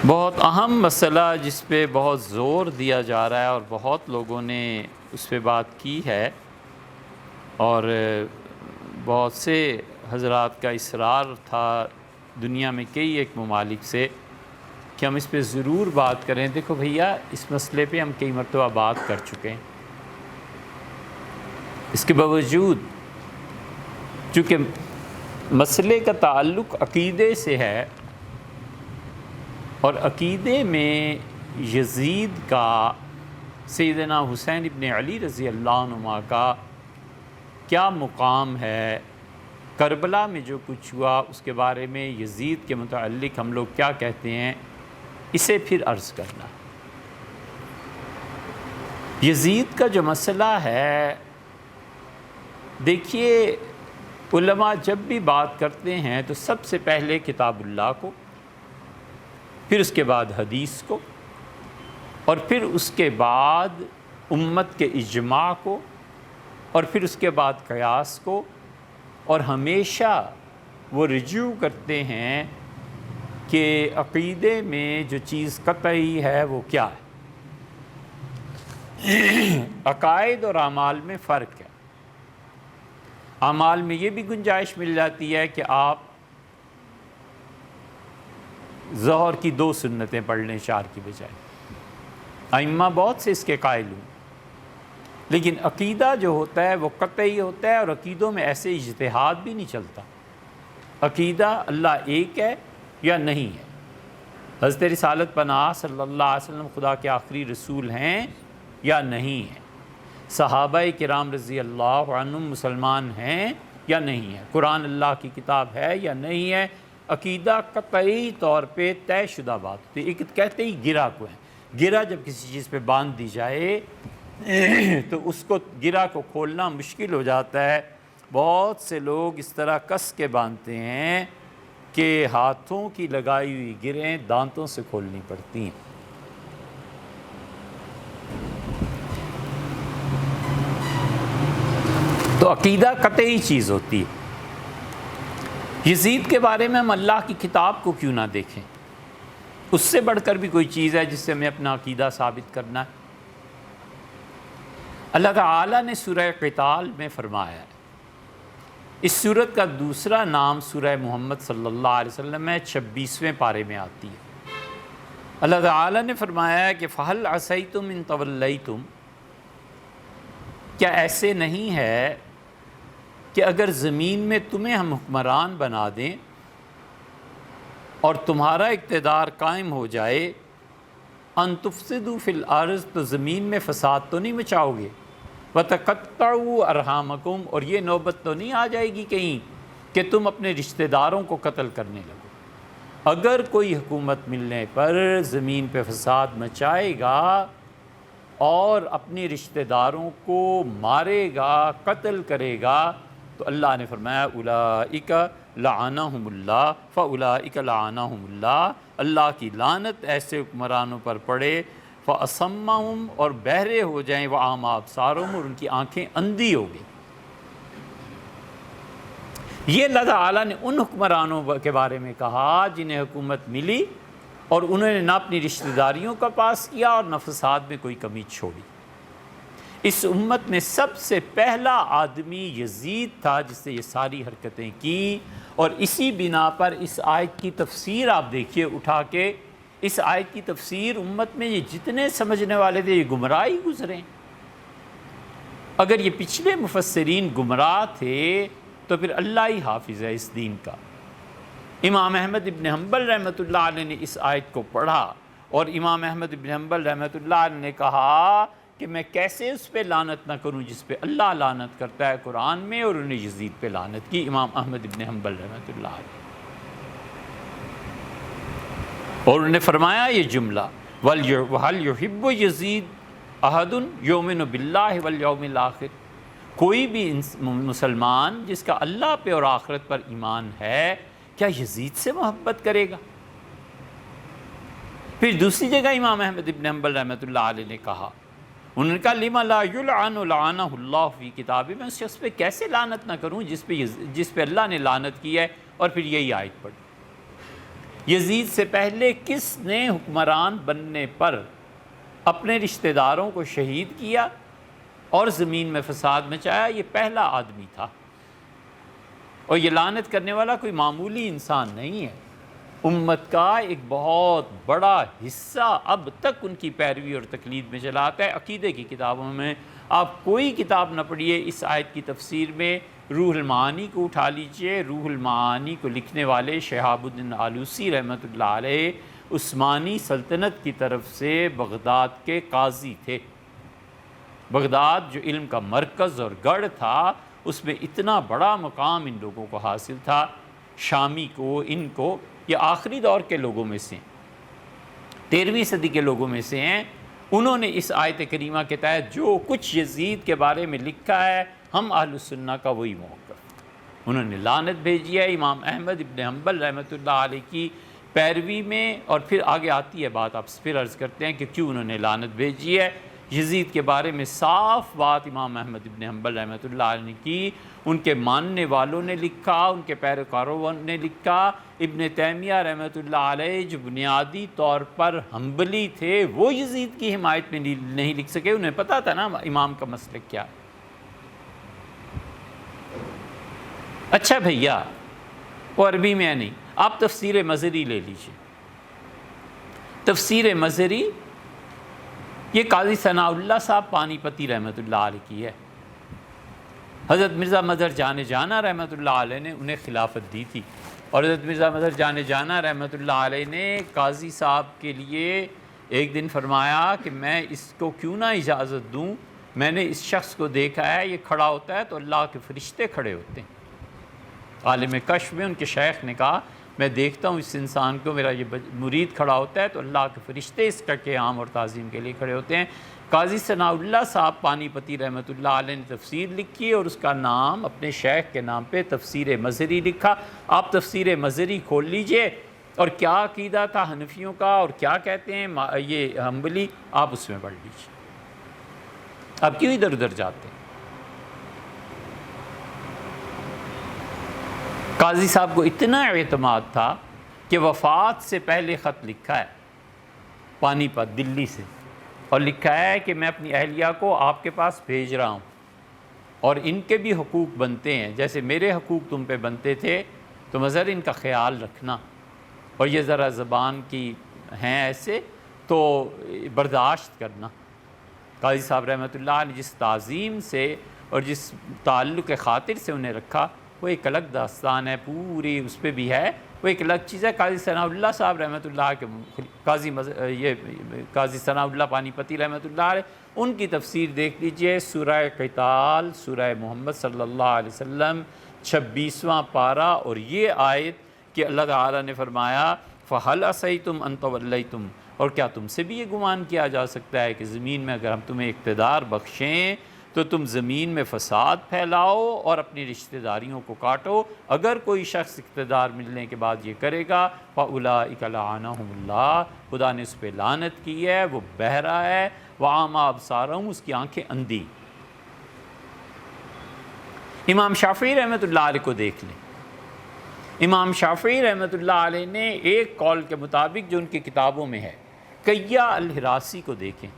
بہت اہم مسئلہ جس پہ بہت زور دیا جا رہا ہے اور بہت لوگوں نے اس پہ بات کی ہے اور بہت سے حضرات کا اصرار تھا دنیا میں کئی ایک ممالک سے کہ ہم اس پہ ضرور بات کریں۔ دیکھو بھیا، اس مسئلے پہ ہم کئی مرتبہ بات کر چکے ہیں، اس کے باوجود چونکہ مسئلے کا تعلق عقیدے سے ہے اور عقیدے میں یزید کا سیدنا حسین ابن علی رضی اللہ عنہ کا کیا مقام ہے، کربلا میں جو کچھ ہوا اس کے بارے میں یزید کے متعلق ہم لوگ کیا کہتے ہیں، اسے پھر عرض کرنا۔ یزید کا جو مسئلہ ہے، دیکھیے علماء جب بھی بات کرتے ہیں تو سب سے پہلے کتاب اللہ کو، پھر اس کے بعد حدیث کو، اور پھر اس کے بعد امت کے اجماع کو، اور پھر اس کے بعد قیاس کو، اور ہمیشہ وہ رجوع کرتے ہیں کہ عقیدے میں جو چیز قطعی ہے وہ کیا ہے۔ عقائد اور اعمال میں فرق ہے۔ اعمال میں یہ بھی گنجائش مل جاتی ہے کہ آپ ظہر کی 2 سنتیں پڑھ لیں 4 کی بجائے، ائمہ بہت سے اس کے قائل ہوں، لیکن عقیدہ جو ہوتا ہے وہ قطعی ہوتا ہے، اور عقیدوں میں ایسے اجتہاد بھی نہیں چلتا۔ عقیدہ اللہ ایک ہے یا نہیں ہے، حضرت رسالت پناہ صلی اللہ علیہ وسلم خدا کے آخری رسول ہیں یا نہیں ہیں، صحابہ کرام رضی اللہ عنہم مسلمان ہیں یا نہیں ہیں، قرآن اللہ کی کتاب ہے یا نہیں ہے۔ عقیدہ قطعی طور پہ طے شدہ بات ہوتی ہے۔ ایک کہتے ہی گرہ کو ہے، گرہ جب کسی چیز پہ باندھ دی جائے تو اس کو گرہ کو کھولنا مشکل ہو جاتا ہے۔ بہت سے لوگ اس طرح کس کے باندھتے ہیں کہ ہاتھوں کی لگائی ہوئی گرہیں دانتوں سے کھولنی پڑتی ہیں۔ تو عقیدہ قطعی چیز ہوتی ہے۔ یزید کے بارے میں ہم اللہ کی کتاب کو کیوں نہ دیکھیں؟ اس سے بڑھ کر بھی کوئی چیز ہے جس سے ہمیں اپنا عقیدہ ثابت کرنا ہے۔ اللہ تعالیٰ نے سورہ قتال میں فرمایا ہے، اس سورت کا دوسرا نام سورہ محمد صلی اللہ علیہ وسلم ہے، 26ویں پارے میں آتی ہے۔ اللہ تعالیٰ نے فرمایا ہے کہ فَهَلْ عَصَيْتُمْ إِن تَوَلَّيْتُمْ، کیا ایسے نہیں ہے کہ اگر زمین میں تمہیں ہم حکمران بنا دیں اور تمہارا اقتدار قائم ہو جائے، ان تفسدوا فی الارض، تو زمین میں فساد تو نہیں مچاؤ گے، وتقطعوا ارحامکم، اور یہ نوبت تو نہیں آ جائے گی کہیں کہ تم اپنے رشتہ داروں کو قتل کرنے لگو۔ اگر کوئی حکومت ملنے پر زمین پہ فساد مچائے گا اور اپنے رشتہ داروں کو مارے گا، قتل کرے گا، تو اللہ نے فرمایا اولئک لعنہم اللہ فاولئک لعنہم اللہ، اللہ کی لعنت ایسے حکمرانوں پر پڑے، فاصمہم، اور بہرے ہو جائیں، واعمی ابصارہم، اور ان کی آنکھیں اندھی ہو گئی۔ یہ اللہ تعالیٰ نے ان حکمرانوں کے بارے میں کہا جنہیں حکومت ملی اور انہوں نے نہ اپنی رشتہ داریوں کا پاس کیا اور نہ فساد میں کوئی کمی چھوڑی۔ اس امت میں سب سے پہلا آدمی یزید تھا جس نے یہ ساری حرکتیں کی، اور اسی بنا پر اس آیت کی تفسیر آپ دیکھیے اٹھا کے، اس آیت کی تفسیر امت میں یہ جتنے سمجھنے والے تھے یہ گمراہی گزرے۔ اگر یہ پچھلے مفسرین گمراہ تھے تو پھر اللہ ہی حافظ ہے اس دین کا۔ امام احمد ابن حنبل رحمۃ اللہ علیہ نے اس آیت کو پڑھا، اور امام احمد ابن حنبل رحمۃ اللہ علیہ نے کہا کہ میں کیسے اس پہ لعنت نہ کروں جس پہ اللہ لعنت کرتا ہے قرآن میں، اور انہیں یزید پہ لعنت کی، امام احمد ابن حنبل رحمۃ اللہ علیہ۔ اور انہوں نے فرمایا یہ جملہ، وَهَلْ يُحِبُّ يَزِيدُ أَحَدٌ يُؤْمِنُ بِاللَّهِ وَالْيَوْمِ الْآخِرِ، کوئی بھی مسلمان جس کا اللہ پہ اور آخرت پر ایمان ہے کیا یزید سے محبت کرے گا؟ پھر دوسری جگہ امام احمد ابن حنبل رحمۃ اللہ علیہ نے کہا، انہوں نے کہا لِمَ لَا يُلْعَنُ لَعَنَهُ اللَّهُ فِي کتابِ، میں اس شخص پہ کیسے لعنت نہ کروں جس پہ اللہ نے لعنت کی ہے، اور پھر یہی آیت پڑھی۔ یزید سے پہلے کس نے حکمران بننے پر اپنے رشتہ داروں کو شہید کیا اور زمین میں فساد مچایا؟ یہ پہلا آدمی تھا، اور یہ لعنت کرنے والا کوئی معمولی انسان نہیں ہے، امت کا ایک بہت بڑا حصہ اب تک ان کی پیروی اور تقلید میں چلا آتا ہے۔ عقیدے کی کتابوں میں آپ کوئی کتاب نہ پڑھیے اس آیت کی تفسیر میں، روح المعانی کو اٹھا لیجئے، روح المعانی کو لکھنے والے شہاب الدین آلوسی رحمۃ اللہ علیہ عثمانی سلطنت کی طرف سے بغداد کے قاضی تھے۔ بغداد جو علم کا مرکز اور گڑھ تھا، اس میں اتنا بڑا مقام ان لوگوں کو حاصل تھا، شامی کو، ان کو، یہ آخری دور کے لوگوں میں سے 13ویں صدی کے لوگوں میں سے ہیں۔ انہوں نے اس آیت کریمہ کے تحت جو کچھ یزید کے بارے میں لکھا ہے، ہم اہل السنہ کا وہی موقف، انہوں نے لعنت بھیجی ہے امام احمد ابن حنبل رحمۃ اللہ علیہ کی پیروی میں، اور پھر آگے آتی ہے بات، آپ پھر عرض کرتے ہیں کہ کیوں انہوں نے لعنت بھیجی ہے۔ یزید کے بارے میں صاف بات امام احمد ابن حنبل رحمۃ اللہ علیہ نے کی، ان کے ماننے والوں نے لکھا، ان کے پیروکاروں نے لکھا۔ ابن تیمیہ رحمۃ اللہ علیہ جو بنیادی طور پر حنبلی تھے، وہ یزید کی حمایت میں نہیں لکھ سکے، انہیں پتہ تھا نا امام کا مسلک کیا ہے۔ اچھا بھیا، وہ عربی میں ہے نہیں، آپ تفسیر مظہری لے لیجئے۔ تفسیر مظہری یہ قاضی ثناء اللہ صاحب پانی پتی رحمۃ اللہ علیہ کی ہے۔ حضرت مرزا مظہر جان جانا رحمۃ اللہ علیہ نے انہیں خلافت دی تھی، اور حضرت مرزا مظہر جان جانا رحمۃ اللہ علیہ نے قاضی صاحب کے لیے ایک دن فرمایا کہ میں اس کو کیوں نہ اجازت دوں، میں نے اس شخص کو دیکھا ہے، یہ کھڑا ہوتا ہے تو اللہ کے فرشتے کھڑے ہوتے ہیں۔ عالم کشف میں ان کے شیخ نے کہا میں دیکھتا ہوں اس انسان کو، میرا یہ مرید کھڑا ہوتا ہے تو اللہ کے فرشتے اس کا قیام اور تعظیم کے لیے کھڑے ہوتے ہیں۔ قاضی ثناء اللہ صاحب پانی پتی رحمۃ اللہ علیہ نے تفسیر لکھی، اور اس کا نام اپنے شیخ کے نام پہ تفسیر مظہری لکھا۔ آپ تفسیر مظہری کھول لیجئے، اور کیا عقیدہ تھا حنفیوں کا اور کیا کہتے ہیں یہ حنبلی، آپ اس میں پڑھ لیجئے۔ آپ کیوں ادھر ادھر جاتے ہیں؟ قاضی صاحب کو اتنا اعتماد تھا کہ وفات سے پہلے خط لکھا ہے پانی پت دلی سے، اور لکھا ہے کہ میں اپنی اہلیہ کو آپ کے پاس بھیج رہا ہوں، اور ان کے بھی حقوق بنتے ہیں، جیسے میرے حقوق تم پہ بنتے تھے، تو مظہر ان کا خیال رکھنا، اور یہ ذرا زبان کی ہیں ایسے تو برداشت کرنا۔ قاضی صاحب رحمۃ اللہ علیہ جس تعظیم سے اور جس تعلق خاطر سے انہیں رکھا، وہ ایک الگ داستان ہے، پوری اس پہ بھی ہے، وہ ایک الگ چیز ہے۔ قاضی ثناء اللہ صاحب رحمۃ اللہ کے قاضی ثناء اللہ پانی پتی رحمۃ اللہ علیہ، ان کی تفسیر دیکھ لیجئے، سورہ قتال، سورہ محمد صلی اللہ علیہ وسلم 26واں پارہ، اور یہ آیت کہ اللہ تعالیٰ نے فرمایا فَهَلْ عَصَيْتُمْ أَن تَوَلَّيْتُمْ، اور کیا تم سے بھی یہ گمان کیا جا سکتا ہے کہ زمین میں اگر ہم تمہیں اقتدار بخشیں تو تم زمین میں فساد پھیلاؤ اور اپنی رشتہ داریوں کو کاٹو؟ اگر کوئی شخص اقتدار ملنے کے بعد یہ کرے گا فَأُولَٰئِكَ لَعَنَهُمُ اللَّهُ، خدا نے اس پہ لعنت کی ہے، وہ بہرا ہے، وَعَمَى أَبْصَارَهُمْ، اس کی آنکھیں اندھی۔ امام شافعی رحمۃ اللہ علیہ کو دیکھ لیں۔ امام شافعی رحمۃ اللہ علیہ نے ایک قول کے مطابق جو ان کی کتابوں میں ہے، کیا الحراسی کو دیکھیں،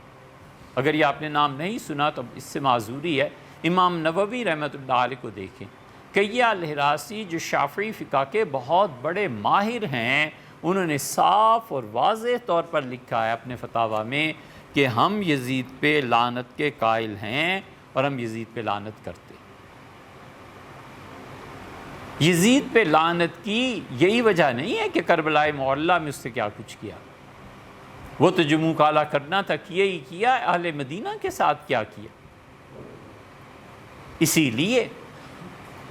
اگر یہ آپ نے نام نہیں سنا تو اس سے معذوری ہے۔ امام نووی رحمۃ اللہ علیہ کو دیکھیں، کیا الحراسی جو شافعی فقہ کے بہت بڑے ماہر ہیں، انہوں نے صاف اور واضح طور پر لکھا ہے اپنے فتاویٰ میں کہ ہم یزید پہ لعنت کے قائل ہیں اور ہم یزید پہ لعنت کرتے ہیں۔ یزید پہ لعنت کی یہی وجہ نہیں ہے کہ کربلا معلیٰ میں اس سے کیا کچھ کیا، وہ تو جو منہ کالا کرنا تھا کیا ہی کیا، اہل مدینہ کے ساتھ کیا کیا۔ اسی لیے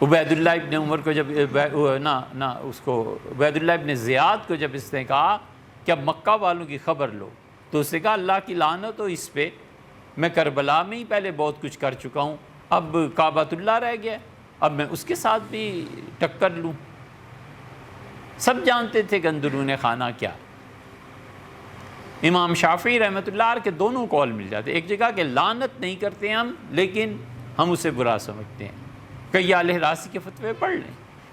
عبید اللہ ابن عمر کو جب عبید اللہ ابن زیاد کو جب اس نے کہا کہ اب مکہ والوں کی خبر لو، تو اس نے کہا اللہ کی لعنت ہو اس پہ، میں کربلا میں ہی پہلے بہت کچھ کر چکا ہوں، اب کعبۃ اللہ رہ گیا، اب میں اس کے ساتھ بھی ٹکر لوں۔ سب جانتے تھے کہ اندرون خانہ کیا۔ امام شافعی رحمۃ اللہ علیہ کے دونوں قول مل جاتے، ایک جگہ کہ لعنت نہیں کرتے ہم، لیکن ہم اسے برا سمجھتے ہیں۔ کئی الحراسی کے فتوے پڑھ لیں۔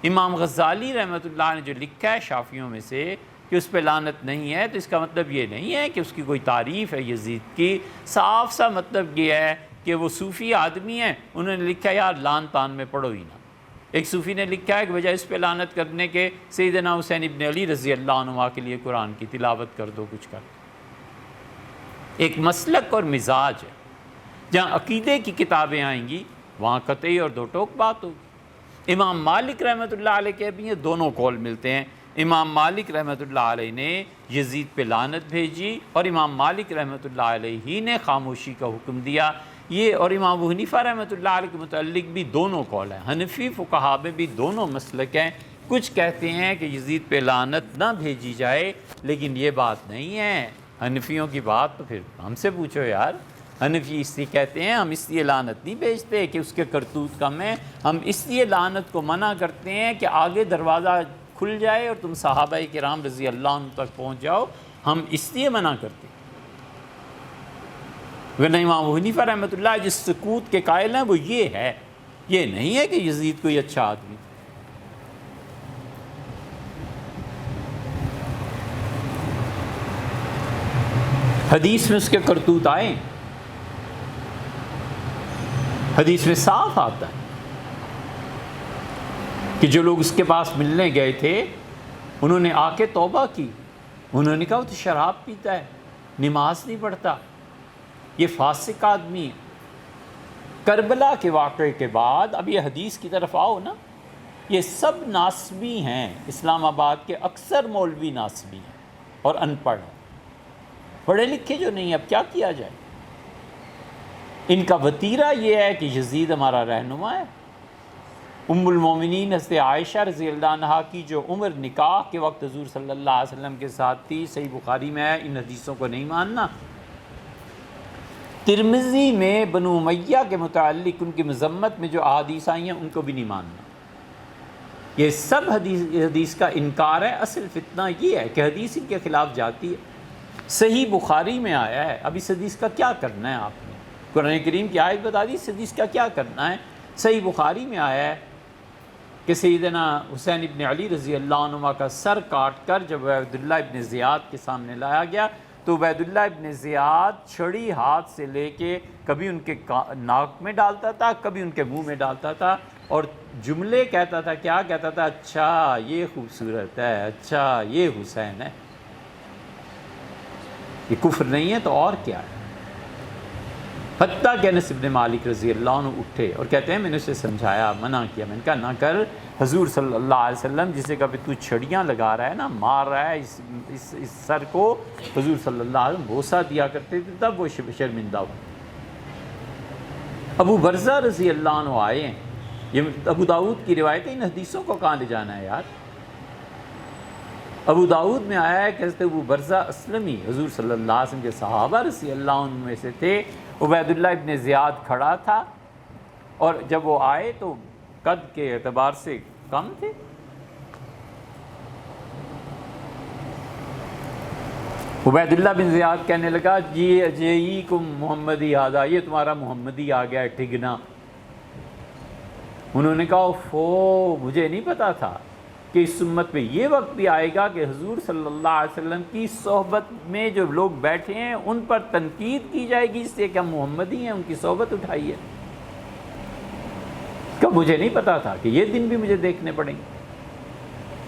امام غزالی رحمۃ اللہ نے جو لکھا ہے شافعیوں میں سے کہ اس پہ لعنت نہیں ہے تو اس کا مطلب یہ نہیں ہے کہ اس کی کوئی تعریف ہے یزید کی، صاف سا مطلب یہ ہے کہ وہ صوفی آدمی ہیں، انہوں نے لکھا یار لعن تان میں پڑھو ہی نہ۔ ایک صوفی نے لکھا ہے کہ بجائے اس پہ لعنت کرنے کے سیدنا حسین ابن علی رضی اللہ عنہ کے لیے قرآن کی تلاوت کر دو، کچھ کر دو۔ ایک مسلک اور مزاج ہے، جہاں عقیدے کی کتابیں آئیں گی وہاں قطعی اور دو ٹوک بات ہوگی۔ امام مالک رحمۃ اللہ علیہ کے بھی یہ دونوں قول ملتے ہیں۔ امام مالک رحمۃ اللہ علیہ نے یزید پہ لعنت بھیجی اور امام مالک رحمۃ اللہ علیہ ہی نے خاموشی کا حکم دیا۔ یہ اور امام ابو حنیفہ رحمۃ اللہ علیہ کے متعلق بھی دونوں قول ہیں، حنفی فقہا میں بھی دونوں مسلک ہیں۔ کچھ کہتے ہیں کہ یزید پہ لعنت نہ بھیجی جائے، لیکن یہ بات نہیں ہے۔ حنفیوں کی بات تو پھر ہم سے پوچھو یار، حنفی اس لیے کہتے ہیں ہم اس لیے لعنت نہیں بھیجتے کہ اس کے کرتوت کم ہیں، ہم اس لیے لعنت کو منع کرتے ہیں کہ آگے دروازہ کھل جائے اور تم صحابہ کرام رضی اللہ عنہ تک پہنچ جاؤ، ہم اس لیے منع کرتے ہیں۔ ورنہ امام ابو حنیفہ رحمۃ اللہ جس سکوت کے قائل ہیں وہ یہ ہے، یہ نہیں ہے کہ یزید کوئی اچھا آدمی۔ حدیث میں اس کے کرتوت آئے، حدیث میں صاف آتا ہے کہ جو لوگ اس کے پاس ملنے گئے تھے انہوں نے آ کے توبہ کی، انہوں نے کہا وہ تو شراب پیتا ہے، نماز نہیں پڑھتا، یہ فاسق آدمی ہے۔ کربلا کے واقعے کے بعد اب یہ حدیث کی طرف آؤ نا، یہ سب ناسبی ہیں، اسلام آباد کے اکثر مولوی ناسبی ہیں اور ان پڑھ ہیں، پڑھے لکھے جو نہیں، اب کیا کیا جائے؟ ان کا وتیرہ یہ ہے کہ یزید ہمارا رہنما ہے۔ ام المومنین حضرت عائشہ رضی اللہ عنہا کی جو عمر نکاح کے وقت حضور صلی اللہ علیہ وسلم کے ساتھ تھی، صحیح بخاری میں ہے، ان حدیثوں کو نہیں ماننا۔ ترمذی میں بنو امیہ کے متعلق ان کی مذمت میں جو احادیث آئی ہیں ان کو بھی نہیں ماننا۔ یہ سب حدیث کا انکار ہے۔ اصل فتنہ یہ ہے کہ حدیث ان کے خلاف جاتی ہے۔ صحیح بخاری میں آیا ہے، اب اس حدیث کا کیا کرنا ہے آپ نے؟ قرآن کریم کی آیت بتا دی، اس حدیث کا کیا کرنا ہے؟ صحیح بخاری میں آیا ہے کہ سیدنا حسین ابن علی رضی اللہ عنہ کا سر کاٹ کر جب عبیداللہ ابن زیاد کے سامنے لایا گیا تو عبیداللہ ابن زیاد چھڑی ہاتھ سے لے کے کبھی ان کے ناک میں ڈالتا تھا، کبھی ان کے منہ میں ڈالتا تھا، اور جملے کہتا تھا، کیا کہتا تھا؟ اچھا یہ خوبصورت ہے، اچھا یہ حسین ہے۔ یہ کفر نہیں ہے تو اور کیا ہے؟ حتیٰ کہ انس بن مالک رضی اللہ عنہ اٹھے اور کہتے ہیں میں نے اسے سمجھایا، منع کیا، میں نے کہا نہ کر، حضور صلی اللہ علیہ وسلم جسے کبھی تو چھڑیاں لگا رہا ہے نا، مار رہا ہے اس سر کو، حضور صلی اللہ علیہ وسلم بوسہ دیا کرتے تھے، تب وہ شرمندہ ہو۔ ابو برزہ رضی اللہ عنہ آئے ہیں، یہ ابو داؤد کی روایت ہے، ان حدیثوں کو کہاں لے جانا ہے یار؟ ابو داؤد میں آیا ہے کہ حضرت ابو برزہ اسلمی حضور صلی اللہ علیہ وسلم کے صحابہ رضی اللہ عنہ میں سے تھے، عبیداللہ ابن زیاد کھڑا تھا اور جب وہ آئے تو قد کے اعتبار سے کم تھے۔ عبیداللہ بن زیاد کہنے لگا جی اجیکم محمدی ھذا، یہ تمہارا محمدی آ گیا ہے ٹھگنا۔ انہوں نے کہا فو، مجھے نہیں پتا تھا کہ اس امت میں یہ وقت بھی آئے گا کہ حضور صلی اللہ علیہ وسلم کی صحبت میں جو لوگ بیٹھے ہیں ان پر تنقید کی جائے گی اس لیے کہ ہم محمدی ہیں، ان کی صحبت اٹھائی ہے۔ کہ مجھے نہیں پتا تھا کہ یہ دن بھی مجھے دیکھنے پڑیں گے۔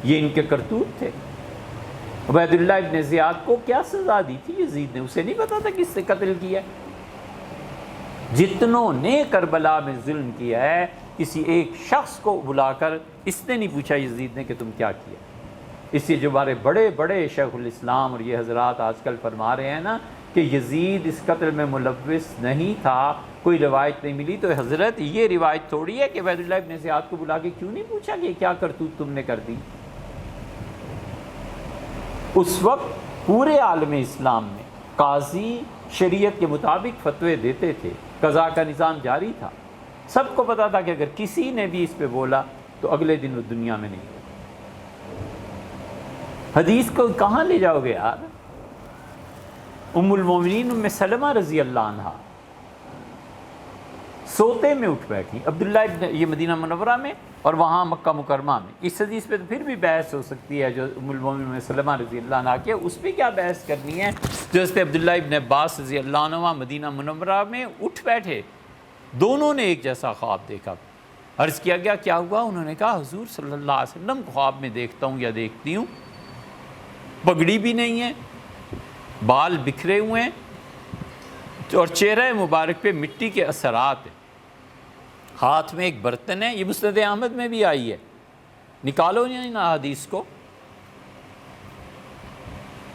یہ ان کے کرتوت تھے۔ عبیداللہ ابن زیاد کو کیا سزا دی تھی یزید نے؟ اسے نہیں پتا تھا کس سے قتل کیا۔ جتنوں نے کربلا میں ظلم کیا ہے، کسی ایک شخص کو بلا کر اس نے نہیں پوچھا یزید نے کہ تم کیا کیا۔ اس لیے جو ہمارے بڑے بڑے شیخ الاسلام اور یہ حضرات آج کل فرما رہے ہیں نا کہ یزید اس قتل میں ملوث نہیں تھا، کوئی روایت نہیں ملی، تو حضرت یہ روایت تھوڑی ہے کہ عبیداللہ ابن زیاد کو بلا کے کیوں نہیں پوچھا کہ کیا کرتوت تم نے کر دی؟ اس وقت پورے عالم اسلام میں قاضی شریعت کے مطابق فتوے دیتے تھے، قضاء کا نظام جاری تھا، سب کو پتا تھا کہ اگر کسی نے بھی اس پہ بولا تو اگلے دن وہ دنیا میں نہیں ہوگا۔ حدیث کو کہاں لے جاؤ گے یار؟ ام المومنین ام سلمہ رضی اللہ عنہا سوتے میں اٹھ بیٹھی عبداللہ ابن، یہ مدینہ منورہ میں اور وہاں مکہ مکرمہ میں۔ اس حدیث پہ تو پھر بھی بحث ہو سکتی ہے جو ام المومنین سلمہ رضی اللہ عنہ کی، اس پہ کیا بحث کرنی ہے؟ جو حضرت عبداللہ ابن عباس رضی اللہ عنہ مدینہ منورہ میں اٹھ بیٹھے، دونوں نے ایک جیسا خواب دیکھا۔ عرض کیا گیا کیا ہوا؟ انہوں نے کہا حضور صلی اللہ علیہ وسلم خواب میں دیکھتا ہوں یا دیکھتی ہوں، پگڑی بھی نہیں ہے، بال بکھرے ہوئے ہیں اور چہرہ مبارک پہ مٹی کے اثرات ہیں، ہاتھ میں ایک برتن ہے، یہ مسند احمد میں بھی آئی ہے، نکالو نہیں نا حدیث کو،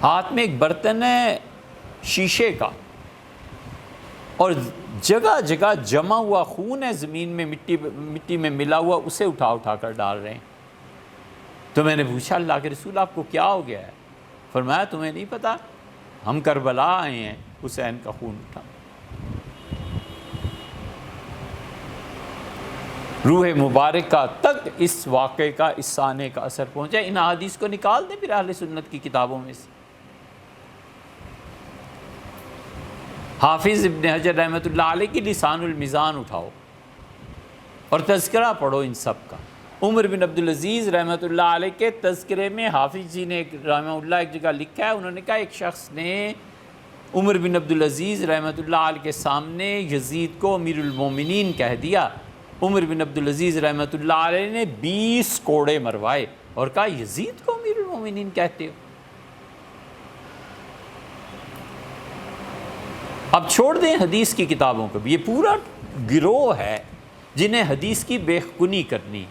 ہاتھ میں ایک برتن ہے شیشے کا اور جگہ جگہ جمع ہوا خون ہے، زمین میں مٹی میں ملا ہوا، اسے اٹھا اٹھا کر ڈال رہے ہیں۔ تو میں نے پوچھا اللہ کے رسول آپ کو کیا ہو گیا ہے؟ فرمایا تمہیں نہیں پتا، ہم کربلا آئے ہیں حسین کا خون اٹھا۔ روح مبارکہ تک اس واقعے کا، اس سانے کا اثر پہنچا۔ ان احادیث کو نکال دیں پھر اہل سنت کی کتابوں میں سے۔ حافظ ابن حجر رحمۃ اللہ علیہ کی لسان المیزان اٹھاؤ اور تذکرہ پڑھو ان سب کا۔ عمر بن عبدالعزیز رحمۃ اللہ علیہ کے تذکرے میں حافظ جی نے رحمہ اللہ ایک جگہ لکھا ہے، انہوں نے کہا ایک شخص نے عمر بن عبدالعزیز رحمۃ اللہ علیہ کے سامنے یزید کو امیر المومنین کہہ دیا۔ عمر بن عبدالعزیز رحمۃ اللہ علیہ نے 20 کوڑے مروائے اور کہا یزید کو امیر المومنین کہتے ہو؟ اب چھوڑ دیں حدیث کی کتابوں کو بھی، یہ پورا گروہ ہے جنہیں حدیث کی بےخونی کرنی۔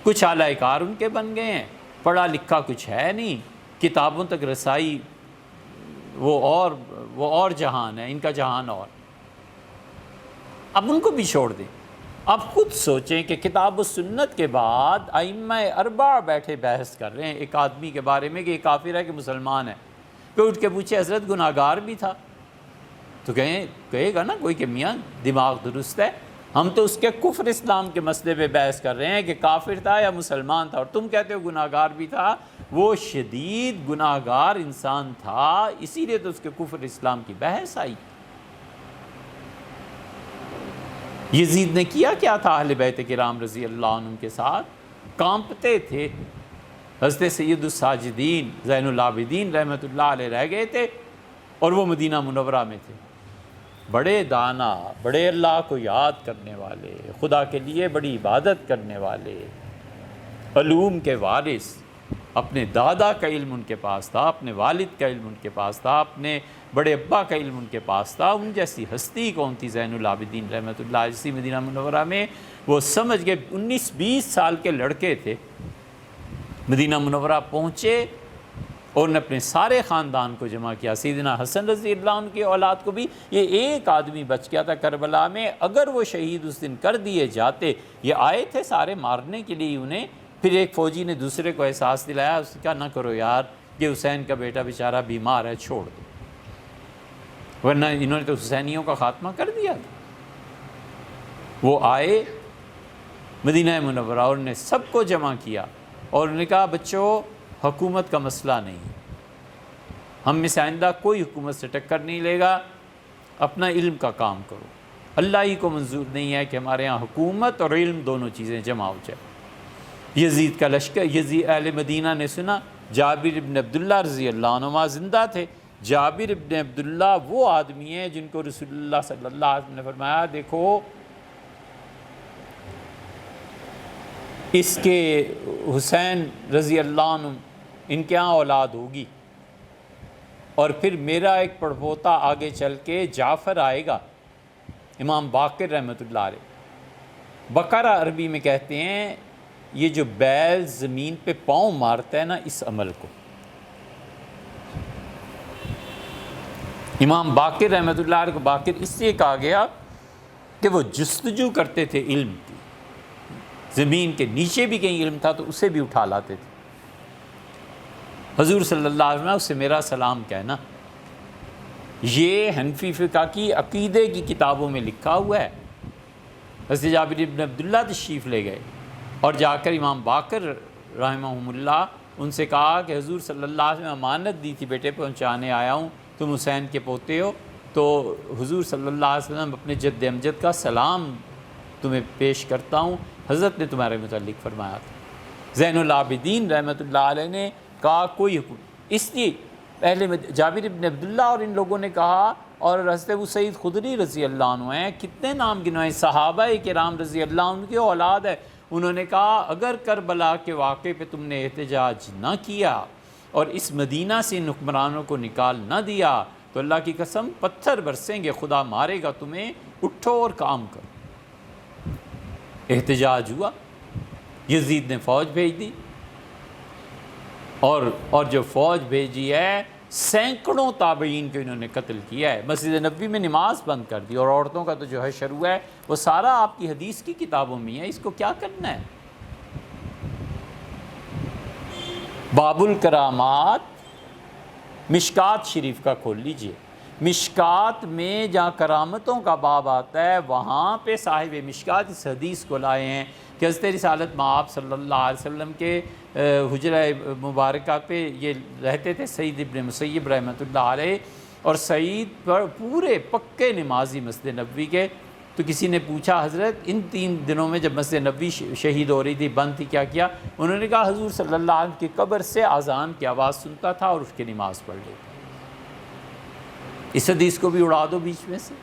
کچھ اعلی کار ان کے بن گئے ہیں، پڑھا لکھا کچھ ہے نہیں، کتابوں تک رسائی وہ اور جہان ہے، ان کا جہان اور۔ اب ان کو بھی چھوڑ دیں، اب خود سوچیں کہ کتاب و سنت کے بعد ائمہ اربعہ بیٹھے بحث کر رہے ہیں ایک آدمی کے بارے میں کہ یہ کافر ہے کہ مسلمان ہے۔ کوئی اٹھ کے پوچھے حضرت گناہگار بھی تھا تو کہے گا نا کوئی کہ میاں دماغ درست ہے، ہم تو اس کے کفر اسلام کے مسئلے پہ بحث کر رہے ہیں کہ کافر تھا یا مسلمان تھا، اور تم کہتے ہو گناہگار بھی تھا۔ وہ شدید گناہگار انسان تھا، اسی لیے تو اس کے کفر اسلام کی بحث آئی۔ یزید نے کیا تھا اہل بیت کرام رضی اللہ عنہ کے ساتھ؟ کانپتے تھے۔ حضرت سید الساجدین زین العابدین رحمۃ اللہ علیہ رہ گئے تھے اور وہ مدینہ منورہ میں تھے، بڑے دانا، بڑے اللہ کو یاد کرنے والے، خدا کے لیے بڑی عبادت کرنے والے، علوم کے وارث، اپنے دادا کا علم ان کے پاس تھا، اپنے والد کا علم ان کے پاس تھا، اپنے بڑے ابا کا علم ان کے پاس تھا۔ ان جیسی ہستی کون تھی؟ زین العابدین رحمۃ اللہ علیہ مدینہ منورہ میں وہ سمجھ گئے، 19-20 سال کے لڑکے تھے، مدینہ منورہ پہنچے اور نے اپنے سارے خاندان کو جمع کیا، سیدنا حسن رضی اللہ عنہ کی اولاد کو بھی۔ یہ ایک آدمی بچ گیا تھا کربلا میں، اگر وہ شہید اس دن کر دیے جاتے، یہ آئے تھے سارے مارنے کے لیے انہیں، پھر ایک فوجی نے دوسرے کو احساس دلایا، اس نے کہا نہ کرو یار، یہ حسین کا بیٹا بیچارہ بیمار ہے، چھوڑ دو، ورنہ انہوں نے تو حسینیوں کا خاتمہ کر دیا تھا۔ وہ آئے مدینہ منورہ اور نے سب کو جمع کیا اور انہوں نے کہا بچوں، حکومت کا مسئلہ نہیں، ہم میں سے آئندہ کوئی حکومت سے ٹکر نہیں لے گا، اپنا علم کا کام کرو، اللہ ہی کو منظور نہیں ہے کہ ہمارے ہاں حکومت اور علم دونوں چیزیں جمع ہو جائے۔ یزید کا لشکر، یزید اہل مدینہ نے سنا، جابر ابن عبداللہ رضی اللہ عنہ زندہ تھے۔ جابر ابن عبداللہ وہ آدمی ہیں جن کو رسول اللہ صلی اللہ علیہ وسلم نے فرمایا دیکھو اس کے حسین رضی اللہ عنہ ان کے ہاں اولاد ہوگی، اور پھر میرا ایک پڑپوتا آگے چل کے جعفر آئے گا، امام باقر رحمۃ اللہ علیہ۔ بقرہ عربی میں کہتے ہیں یہ جو بیل زمین پہ پاؤں مارتا ہے نا، اس عمل کو امام باقر رحمۃ اللہ علیہ کو باقر اس لیے کہا گیا کہ وہ جستجو کرتے تھے علم کی، زمین کے نیچے بھی کہیں علم تھا تو اسے بھی اٹھا لاتے تھے۔ حضور صلی اللہ علیہ وسلم اسے میرا سلام کہنا۔ یہ حنفی فقہ کی عقیدے کی کتابوں میں لکھا ہوا ہے۔ حضرت جابر بن عبداللہ تشریف لے گئے اور جا کر امام باقر رحمہم اللہ ان سے کہا کہ حضور صلی اللہ علیہ وسلم امانت دی تھی، بیٹے پہنچانے آیا ہوں، تم حسین کے پوتے ہو، تو حضور صلی اللہ علیہ وسلم اپنے جد امجد کا سلام تمہیں پیش کرتا ہوں، حضرت نے تمہارے متعلق فرمایا تھا۔ زین العابدین رحمۃ اللہ علیہ نے کہا کوئی حکم، اس لیے پہلے جابر بن عبداللہ اور ان لوگوں نے کہا، اور حضرت ابو سعید خدری رضی اللہ عنہ ہیں، کتنے نام گنوائے صحابہ کرام رضی اللہ عنہ کی اولاد ہے، انہوں نے کہا اگر کربلا کے واقعے پہ تم نے احتجاج نہ کیا اور اس مدینہ سے ان حکمرانوں کو نکال نہ دیا تو اللہ کی قسم پتھر برسیں گے، خدا مارے گا تمہیں، اٹھو اور کام کرو۔ احتجاج ہوا، یزید نے فوج بھیج دی، اور جو فوج بھیجی ہے سینکڑوں تابعین کو انہوں نے قتل کیا ہے، مسجد نبوی میں نماز بند کر دی، اور عورتوں کا تو جو حشر ہوا ہے وہ سارا آپ کی حدیث کی کتابوں میں ہے، اس کو کیا کرنا ہے؟ باب الکرامات مشکات شریف کا کھول لیجئے، مشکات میں جہاں کرامتوں کا باب آتا ہے وہاں پہ صاحب مشکات اس حدیث کو لائے ہیں کہ حضرت رسالت مآب صلی اللہ علیہ وسلم کے حجرہ مبارکہ پہ یہ رہتے تھے سعید ابن مسیب رحمۃ اللہ علیہ، اور سعید پر پورے پکے نمازی مسجد نبوی کے۔ تو کسی نے پوچھا حضرت ان 3 دنوں میں جب مسجد نبوی شہید ہو رہی تھی بند تھی کیا؟ انہوں نے کہا حضور صلی اللہ علیہ وسلم کی قبر سے اذان کی آواز سنتا تھا اور اس کی نماز پڑھ لیتا۔ اس حدیث کو بھی اڑا دو بیچ میں سے،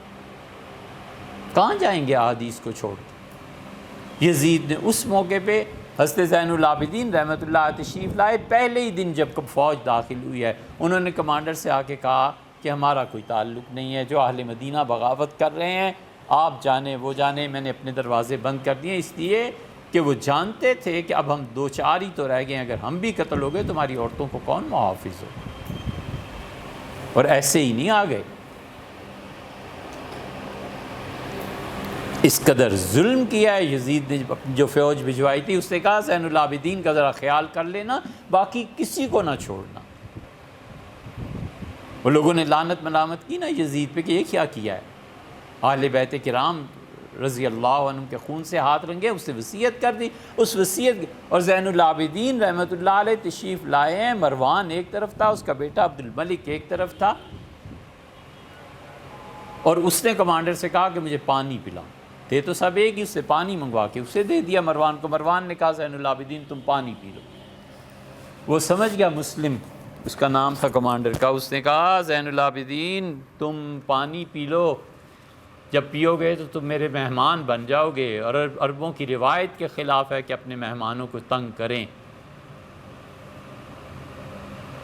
کہاں جائیں گے احادیث کو چھوڑ کے؟ یزید نے اس موقع پہ حضرت زین العابدین رحمۃ اللہ علیہ تشریف لائے، پہلے ہی دن جب فوج داخل ہوئی ہے انہوں نے کمانڈر سے آ کے کہا کہ ہمارا کوئی تعلق نہیں ہے، جو اہل مدینہ بغاوت کر رہے ہیں آپ جانے وہ جانے، میں نے اپنے دروازے بند کر دیے، اس لیے کہ وہ جانتے تھے کہ اب ہم 2-4 ہی تو رہ گئے ہیں، اگر ہم بھی قتل ہو گئے تو ہماری عورتوں کو کون محافظ ہو؟ اور ایسے ہی نہیں آ گئے، اس قدر ظلم کیا ہے یزید نے جو فوج بھجوائی تھی، اس نے کہا زین العابدین کا ذرا خیال کر لینا، باقی کسی کو نہ چھوڑنا۔ وہ لوگوں نے لعنت ملامت کی نا یزید پہ کہ یہ کیا ہے، اہل بیت کرام رضی اللہ عنہ کے خون سے ہاتھ رنگے، اس نے وصیت کر دی، اس وصیت اور زین العابدین رحمۃ اللہ علیہ تشریف لائے ہیں، مروان ایک طرف تھا، اس کا بیٹا عبد الملک ایک طرف تھا، اور اس نے کمانڈر سے کہا کہ مجھے پانی پلاؤ، تھے تو سب ایک ہی، اس سے پانی منگوا کے اسے دے دیا مروان کو۔ مروان نے کہا زین العابدین تم پانی پی لو، وہ سمجھ گیا مسلم اس کا نام تھا کمانڈر کا، اس نے کہا زین العابدین تم پانی پی لو، جب پیو گے تو تم میرے مہمان بن جاؤ گے، اور عربوں کی روایت کے خلاف ہے کہ اپنے مہمانوں کو تنگ کریں،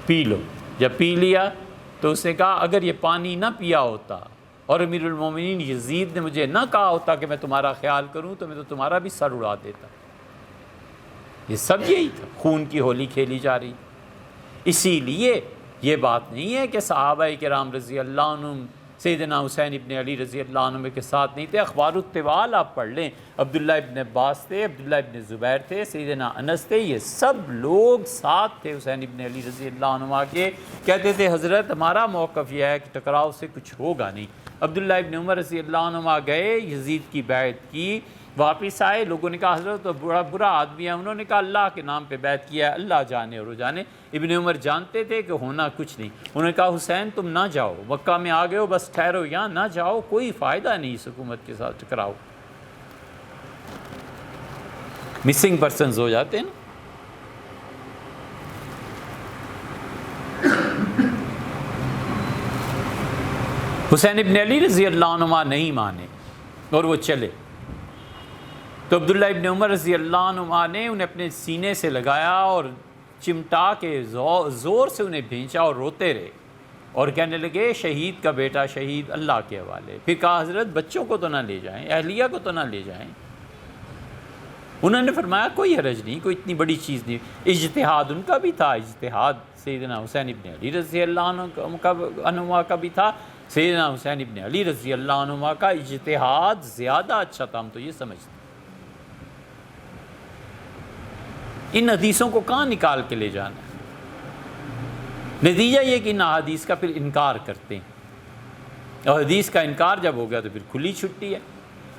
پی لو۔ جب پی لیا تو اس نے کہا اگر یہ پانی نہ پیا ہوتا اور امیر المومنین یزید نے مجھے نہ کہا ہوتا کہ میں تمہارا خیال کروں تو میں تو تمہارا بھی سر اڑا دیتا۔ یہ سب یہی تھا، خون کی ہولی کھیلی جا رہی۔ اسی لیے یہ بات نہیں ہے کہ صحابہ کرام رضی اللہ عنہم سیدنا حسین ابن علی رضی اللہ عنہ کے ساتھ نہیں تھے، اخبار الطوال آپ پڑھ لیں، عبداللہ ابن عباس تھے، عبداللہ ابن زبیر تھے، سیدنا انس تھے، یہ سب لوگ ساتھ تھے حسین ابن علی رضی اللہ عنہ کے، کہتے تھے حضرت ہمارا موقف یہ ہے کہ ٹکراؤ سے کچھ ہوگا نہیں۔ عبداللہ ابن عمر رضی اللہ عنہ گئے، یزید کی بیعت کی، واپس آئے، لوگوں نے کہا حضرت تو برا آدمی ہے، انہوں نے کہا اللہ کے نام پہ بیعت کیا ہے، اللہ جانے اور وہ جانے۔ ابن عمر جانتے تھے کہ ہونا کچھ نہیں، انہوں نے کہا حسین تم نہ جاؤ، مکہ میں آ گئے ہو بس ٹھہرو، یہاں نہ جاؤ، کوئی فائدہ نہیں اس حکومت کے ساتھ ٹکراؤ، مسنگ پرسنز ہو جاتے ہیں نا۔ حسین ابن علی رضی اللہ عنہ نہیں مانے اور وہ چلے، تو عبداللہ ابن عمر رضی اللہ عنہ نے انہیں اپنے سینے سے لگایا اور چمٹا کے زور سے انہیں بھینچا اور روتے رہے، اور کہنے لگے شہید کا بیٹا شہید اللہ کے حوالے۔ پھر کہا حضرت بچوں کو تو نہ لے جائیں، اہلیہ کو تو نہ لے جائیں۔ انہوں نے فرمایا کوئی حرج نہیں، کوئی اتنی بڑی چیز نہیں، اجتہاد ان کا بھی تھا، اجتہاد سیدنا حسین ابن علی رضی اللہ عنہ کا بھی تھا، سیدنا حسین ابن علی رضی اللہ عنہ کا اجتہاد زیادہ اچھا تھا، ہم تو یہ سمجھتے ہیں۔ ان حدیثوں کو کہاں نکال کے لے جانا ہے؟ نتیجہ یہ کہ ان حدیث کا پھر انکار کرتے ہیں، اور حدیث کا انکار جب ہو گیا تو پھر کھلی چھٹی ہے،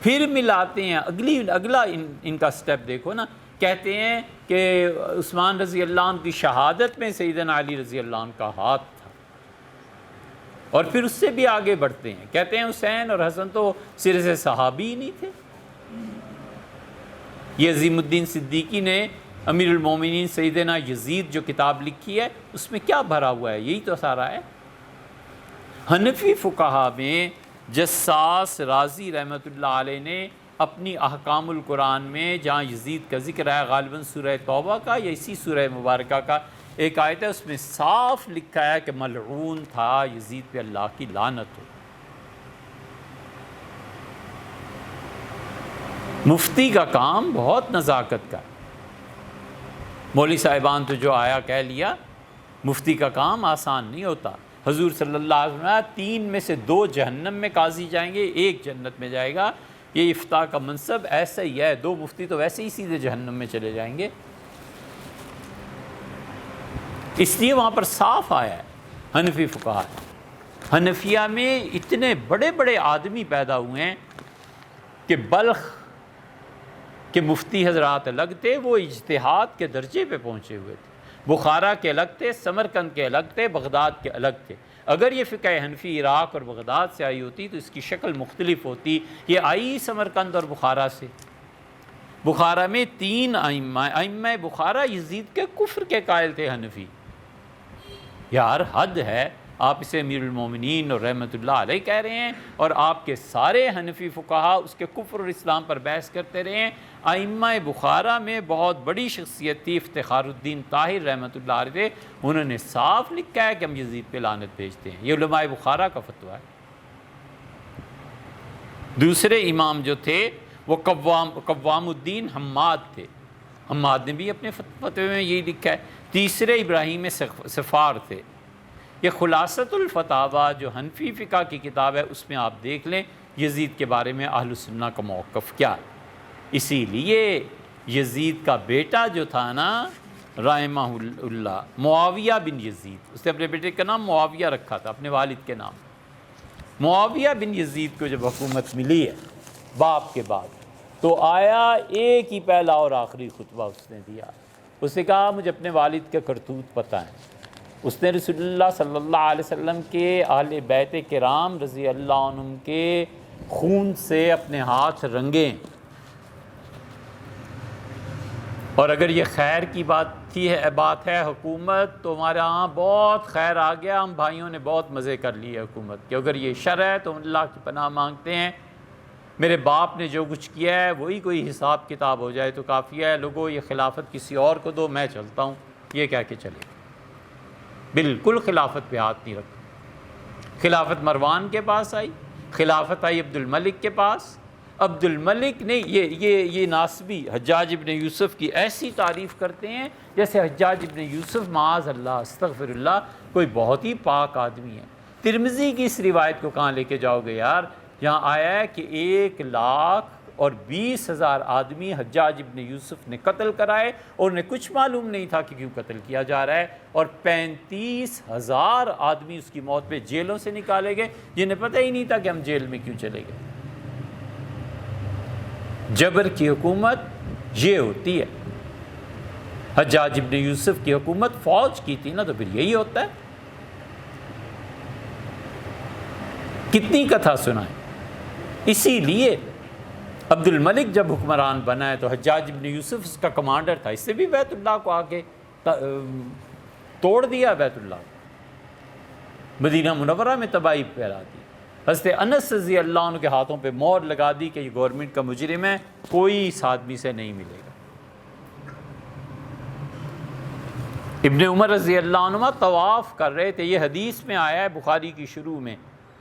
پھر ملاتے ہیں اگلا ان کا سٹیپ دیکھو نا، کہتے ہیں کہ عثمان رضی اللہ عنہ کی شہادت میں سیدنا علی رضی اللہ عنہ کا ہاتھ تھا، اور پھر اس سے بھی آگے بڑھتے ہیں، کہتے ہیں حسین اور حسن تو سرے سے صحابی ہی نہیں تھے، یہ عظیم الدین صدیقی نے امیر المومنین سیدنا یزید جو کتاب لکھی ہے اس میں کیا بھرا ہوا ہے؟ یہی تو سارا ہے۔ حنفی فقہا میں جساس رازی رحمۃ اللہ علیہ نے اپنی احکام القرآن میں جہاں یزید کا ذکر ہے، غالباً سورہ توبہ کا یا اسی سورہ مبارکہ کا ایک آیت ہے، اس میں صاف لکھا ہے کہ ملعون تھا، یزید پہ اللہ کی لعنت ہو۔ مفتی کا کام بہت نزاکت کا ہے۔ مولوی صاحبان تو جو آیا کہہ لیا، مفتی کا کام آسان نہیں ہوتا۔ حضور صلی اللہ علیہ وسلم 3 میں سے 2 جہنم میں قاضی جائیں گے، 1 جنت میں جائے گا۔ یہ افتاء کا منصب ایسا ہی ہے، 2 مفتی تو ویسے ہی سیدھے جہنم میں چلے جائیں گے۔ اس لیے وہاں پر صاف آیا ہے حنفی فقہا۔ حنفیہ میں اتنے بڑے بڑے آدمی پیدا ہوئے ہیں کہ بلخ کہ مفتی حضرات الگ تھے، وہ اجتہاد کے درجے پہ پہنچے ہوئے تھے۔ بخارا کے الگ تھے، سمرقند کے الگ تھے، بغداد کے الگ تھے۔ اگر یہ فقہ حنفی عراق اور بغداد سے آئی ہوتی تو اس کی شکل مختلف ہوتی۔ یہ آئی سمرقند اور بخارا سے۔ بخارا میں 3 ائمہ بخارا یزید کے کفر کے قائل تھے حنفی۔ یار حد ہے، آپ اسے امیر المومنین اور رحمۃ اللہ علیہ کہہ رہے ہیں، اور آپ کے سارے حنفی فقہا اس کے کفر اور اسلام پر بحث کرتے رہے ہیں۔ ائمہ بخارا میں بہت بڑی شخصیت تھی افتخار الدین طاہر رحمۃ اللہ علیہ تھے، انہوں نے صاف لکھا ہے کہ ہم یزید پہ لعنت بھیجتے ہیں۔ یہ علماء بخارا کا فتویٰ ہے۔ دوسرے امام جو تھے وہ قوام الدین حماد تھے، حماد نے بھی اپنے فتوے میں یہی لکھا ہے۔ تیسرے ابراہیم صفار تھے۔ یہ خلاصۃ الفتاویٰ جو حنفی فقہ کی کتاب ہے، اس میں آپ دیکھ لیں یزید کے بارے میں اہل سنہ کا موقف کیا ہے۔ اسی لیے یزید کا بیٹا جو تھا نا رحمہ اللہ، معاویہ بن یزید، اس نے اپنے بیٹے کا نام معاویہ رکھا تھا اپنے والد کے نام۔ معاویہ بن یزید کو جب حکومت ملی ہے باپ کے بعد، تو آیا ایک ہی پہلا اور آخری خطبہ اس نے دیا۔ اس نے کہا مجھے اپنے والد کے کرتوت پتہ ہیں۔ اس نے رسول اللہ صلی اللہ علیہ وسلم کے اہل بیت کرام رضی اللہ عنہم کے خون سے اپنے ہاتھ رنگے، اور اگر یہ خیر کی بات ہے حکومت تو ہمارے ہاں بہت خیر آ گیا، ہم بھائیوں نے بہت مزے کر لیے حکومت کہ اگر یہ شر ہے تو اللہ کی پناہ مانگتے ہیں، میرے باپ نے جو کچھ کیا ہے وہی کوئی حساب کتاب ہو جائے تو کافی ہے، لوگوں یہ خلافت کسی اور کو دو، میں چلتا ہوں، یہ کہہ کے چلے۔ بالکل خلافت پہ ہاتھ نہیں رکھا۔ خلافت مروان کے پاس آئی، خلافت آئی عبد الملک کے پاس۔ عبد الملک نے یہ ناسبی حجاج ابن یوسف کی ایسی تعریف کرتے ہیں جیسے حجاج ابن یوسف معاذ اللہ استغفر اللہ کوئی بہت ہی پاک آدمی ہے۔ ترمذی کی اس روایت کو کہاں لے کے جاؤ گے یار؟ جہاں آیا ہے کہ 1,20,000 آدمی حجاج ابن یوسف نے قتل کرائے اور انہیں کچھ معلوم نہیں تھا کہ کیوں قتل کیا جا رہا ہے، اور 35,000 آدمی اس کی موت پہ جیلوں سے نکالے گئے جنہیں پتہ ہی نہیں تھا کہ ہم جیل میں کیوں چلے گئے۔ جبر کی حکومت یہ ہوتی ہے۔ حجاج ابن یوسف کی حکومت فوج کی تھی نا، تو پھر یہی ہوتا ہے۔ کتنی کتھا سنائیں۔ اسی لیے عبد الملک جب حکمران بنا ہے تو حجاج ابن یوسف اس کا کمانڈر تھا، اس سے بھی بیت اللہ کو آگے توڑ دیا، بیت اللہ مدینہ منورہ میں تباہی پھیلا دی۔ حضرت انس رضی اللہ عنہ کے ہاتھوں پہ مہر لگا دی کہ یہ گورنمنٹ کا مجرم ہے، کوئی اس آدمی سے نہیں ملے گا۔ ابن عمر رضی اللہ عنہ طواف کر رہے تھے، یہ حدیث میں آیا ہے بخاری کی شروع میں،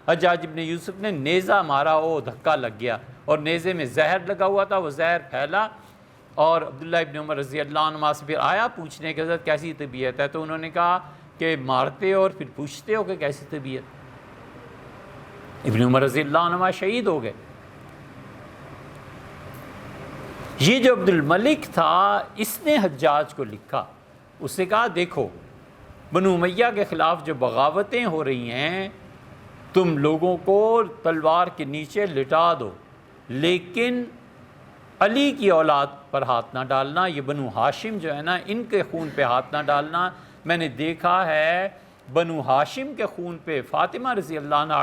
حجاج ابن یوسف نے نیزہ مارا، وہ دھکا لگ گیا اور نیزے میں زہر لگا ہوا تھا، وہ زہر پھیلا، اور عبداللہ ابن عمر رضی اللہ عنہ سے پھر آیا پوچھنے کہ حضرت کیسی طبیعت ہے، تو انہوں نے کہا کہ مارتے اور پھر پوچھتے ہو کہ کیسی طبیعت۔ ابن عمر رضی اللہ عنہ شہید ہو گئے۔ یہ جو عبد الملک تھا اس نے حجاج کو لکھا، اس نے کہا دیکھو بنو امیہ کے خلاف جو بغاوتیں ہو رہی ہیں تم لوگوں کو تلوار کے نیچے لٹا دو، لیکن علی کی اولاد پر ہاتھ نہ ڈالنا، یہ بنو ہاشم جو ہے نا ان کے خون پہ ہاتھ نہ ڈالنا۔ میں نے دیکھا ہے بنو ہاشم کے خون پہ فاطمہ رضی اللہ عنہ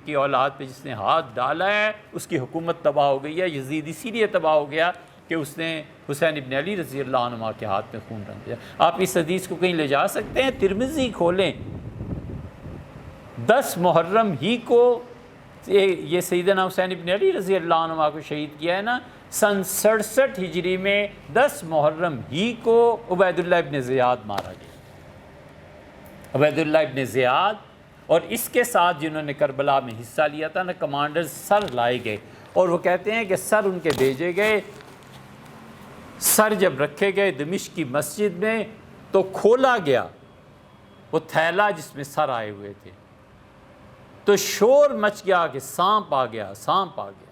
کی اولاد پہ جس نے ہاتھ ڈالا ہے اس کی حکومت تباہ ہو گئی ہے۔ یزید اسی لیے تباہ ہو گیا کہ اس نے حسین ابن علی رضی اللہ عنہ کے ہاتھ میں خون رنگ دیا۔ آپ اس حدیث کو کہیں لے جا سکتے ہیں؟ ترمذی کھولیں، 10 محرم ہی کو یہ سیدنا حسین ابن علی رضی اللہ عنہ کو شہید کیا ہے نا، سن 67 ہجری میں 10 محرم ہی کو عبید اللہ ابن زیاد مارا گیا۔ عبید اللہ ابن زیاد اور اس کے ساتھ جنہوں نے کربلا میں حصہ لیا تھا نا، کمانڈر سر لائے گئے، اور وہ کہتے ہیں کہ سر ان کے بھیجے گئے۔ سر جب رکھے گئے دمشق کی مسجد میں تو کھولا گیا وہ تھیلا جس میں سر آئے ہوئے تھے، تو شور مچ گیا کہ سانپ آ گیا، سانپ آ گیا۔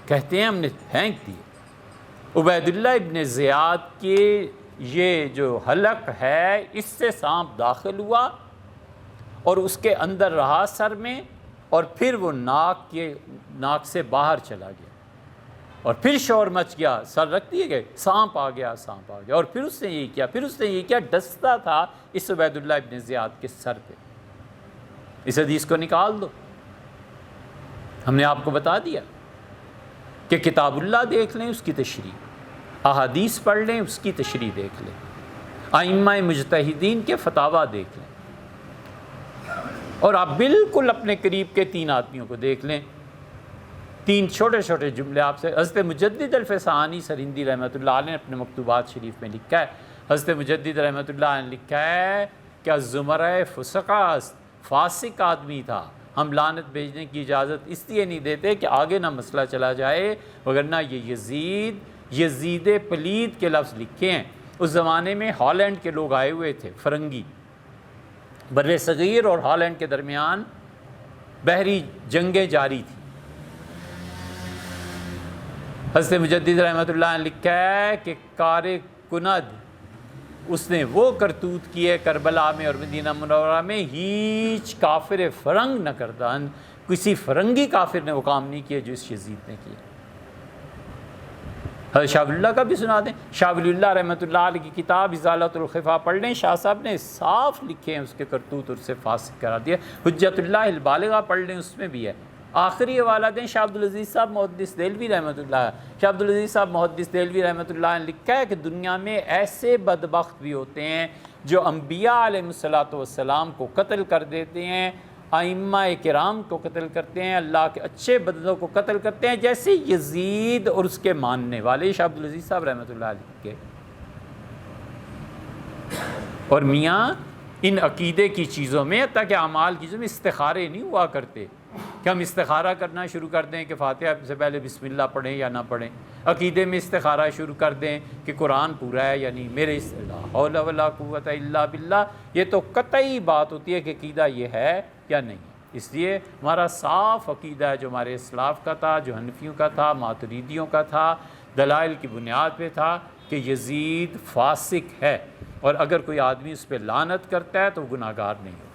کہتے ہیں ہم نے پھینک دیے۔ عبید اللہ ابن زیاد کے یہ جو حلق ہے اس سے سانپ داخل ہوا اور اس کے اندر رہا سر میں، اور پھر وہ ناک سے باہر چلا گیا، اور پھر شور مچ گیا، سر رکھ دیے گئے، سانپ آ گیا، سانپ آ گیا، اور پھر اس نے یہی کیا، ڈستا تھا اس عبید اللہ ابن زیاد کے سر پہ۔ اس حدیث کو نکال دو، ہم نے آپ کو بتا دیا کہ کتاب اللہ دیکھ لیں، اس کی تشریح، احادیث پڑھ لیں، اس کی تشریح دیکھ لیں، ائمہ مجتہدین کے فتاویٰ دیکھ لیں، اور آپ بالکل اپنے قریب کے 3 آدمیوں کو دیکھ لیں۔ 3 چھوٹے چھوٹے جملے آپ سے حضرت مجدد الفسانی سرہندی رحمۃ اللہ علیہ نے اپنے مکتوبات شریف میں لکھا ہے۔ حضرت مجدد رحمۃ اللہ علیہ نے لکھا ہے کہ زمرہ فسقہ، فاسق آدمی تھا، ہم لعنت بھیجنے کی اجازت اس لیے نہیں دیتے کہ آگے نہ مسئلہ چلا جائے، وگرنہ یہ یزید پلید کے لفظ لکھے ہیں۔ اس زمانے میں ہالینڈ کے لوگ آئے ہوئے تھے، فرنگی، بر صغیر اور ہالینڈ کے درمیان بحری جنگیں جاری تھیں۔ حضرت مجدد رحمۃ اللہ نے لکھا ہے کہ کار کند اس نے وہ کرتوت کیے کربلا میں اور مدینہ منورہ میں، ہیچ کافر فرنگ نہ کردن، کسی فرنگی کافر نے وہ کام نہیں کیا جو اس یزید نے کیا۔ حضرت شاہ ولی اللہ کا بھی سنا دیں، شاہ ولی اللہ رحمۃ اللہ علیہ کی کتاب ازالۃ الخفا پڑھ لیں، شاہ صاحب نے صاف لکھے ہیں اس کے کرتوت، اور اسے فاسق کرا دیا۔ حجت اللہ البالغہ پڑھ لیں، اس میں بھی ہے۔ آخری حوالہ دیں شاہ عبدالعزیز صاحب محدث دہلوی رحمۃ اللہ۔ شاہ عبدالعزیز صاحب محدث دہلوی رحمۃ اللہ نے لکھا ہے کہ دنیا میں ایسے بدبخت بھی ہوتے ہیں جو انبیاء علیہ الصلوۃ والسلام کو قتل کر دیتے ہیں، ائمہ کرام کو قتل کرتے ہیں، اللہ کے اچھے بندوں کو قتل کرتے ہیں، جیسے یزید اور اس کے ماننے والے شاہ عبدالعزیز صاحب رحمۃ اللہ علیہ کے۔ اور میاں ان عقیدے کی چیزوں میں، حتیٰ کہ اعمال کی چیزوں میں استخارے نہیں ہوا کرتے کہ ہم استخارہ کرنا شروع کر دیں کہ فاتحہ سے پہلے بسم اللہ پڑھیں یا نہ پڑھیں، عقیدے میں استخارہ شروع کر دیں کہ قرآن پورا ہے یا نہیں، میرے لا حول ولا قوت الا باللہ۔ یہ تو قطعی بات ہوتی ہے کہ عقیدہ یہ ہے یا نہیں۔ اس لیے ہمارا صاف عقیدہ ہے جو ہمارے اسلاف کا تھا، جو حنفیوں کا تھا، ماتریدیوں کا تھا، دلائل کی بنیاد پہ تھا کہ یزید فاسق ہے، اور اگر کوئی آدمی اس پہ لعنت کرتا ہے تو وہ گناہگار نہیں۔